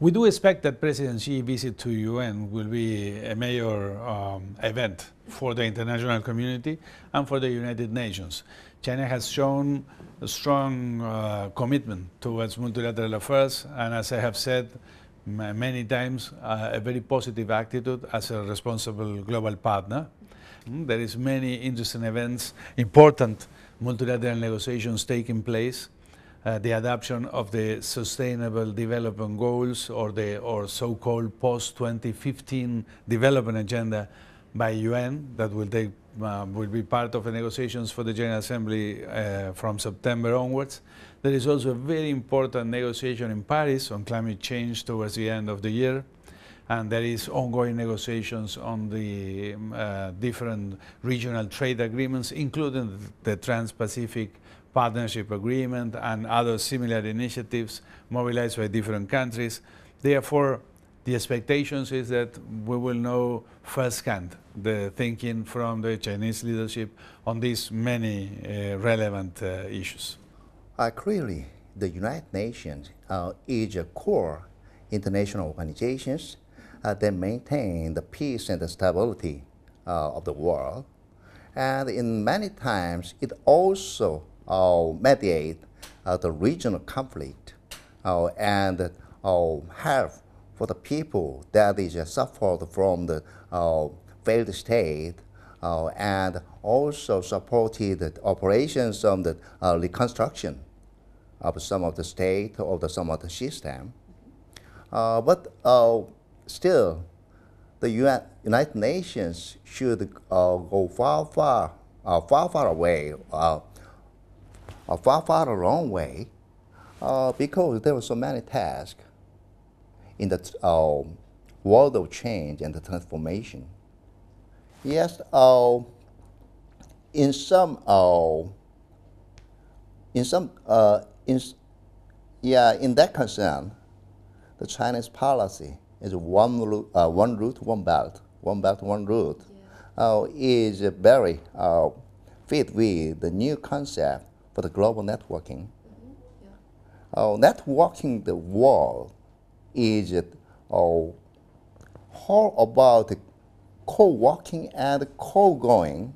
We do expect that President Xi's visit to UN will be a major event for the international community and for the United Nations. China has shown a strong commitment towards multilateral affairs, and as I have said many times, a very positive attitude as a responsible global partner. There is many interesting events, important multilateral negotiations taking place. The adoption of the Sustainable Development Goals, or so-called post-2015 development agenda by UN, that will be part of the negotiations for the General Assembly from September onwards. There is also a very important negotiation in Paris on climate change towards the end of the year. And there is ongoing negotiations on the different regional trade agreements, including the Trans-Pacific Partnership Agreement and other similar initiatives mobilized by different countries. Therefore, the expectations is that we will know firsthand the thinking from the Chinese leadership on these many relevant issues. Clearly, the United Nations is a core international organization that maintain the peace and the stability of the world. And in many times, it also mediate the regional conflict and help for the people that is suffered from the failed state and also supported the operations of the reconstruction of some of the state or some of the system. But still, the United Nations should go far away, far a long way, because there were so many tasks in the world of change and the transformation. Yes, in that concern, the Chinese policy is one route, one belt, one route, is very fit with the new concept for the global networking. Networking the world is all about co-working and co-going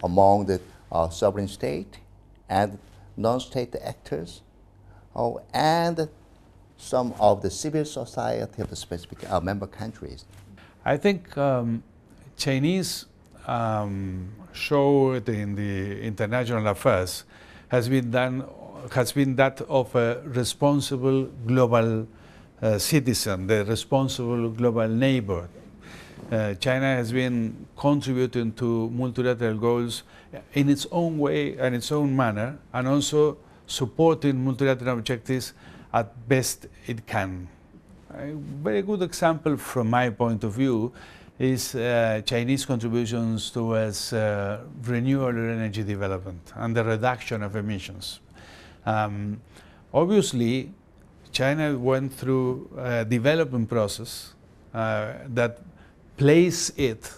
among the sovereign state and non-state actors and some of the civil society of the specific member countries. I think Chinese show in the international affairs has been that of a responsible global citizen, the responsible global neighbor. China has been contributing to multilateral goals in its own way and its own manner, and also supporting multilateral objectives at best it can. A very good example from my point of view is Chinese contributions towards renewable energy development and the reduction of emissions. Obviously, China went through a development process that placed it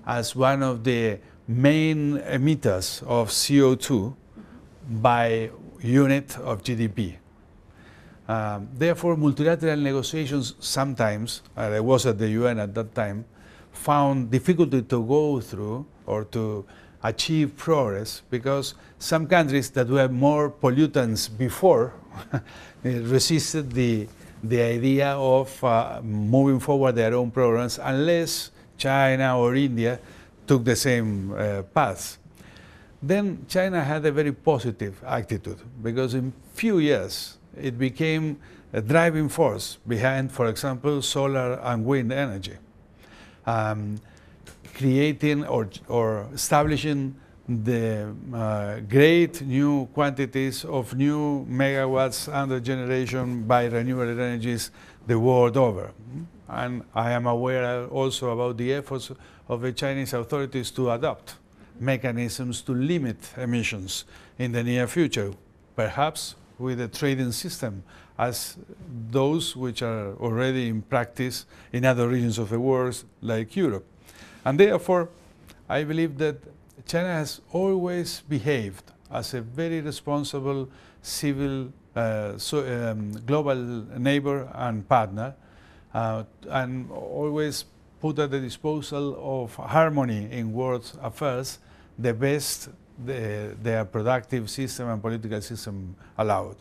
as one of the main emitters of CO2 by unit of GDP. Therefore, multilateral negotiations sometimes, I was at the UN at that time, found difficulty to go through or to achieve progress because some countries that were more pollutants before resisted the idea of moving forward their own programs unless China or India took the same path. Then China had a very positive attitude because in few years it became a driving force behind, for example, solar and wind energy, creating or establishing the great new quantities of new megawatts under generation by renewable energies the world over. And I am aware also about the efforts of the Chinese authorities to adopt mechanisms to limit emissions in the near future, perhaps with a trading system as those which are already in practice in other regions of the world like Europe. And therefore, I believe that China has always behaved as a very responsible civil global neighbor and partner, and always put at the disposal of harmony in world affairs the best their productive system and political system allowed.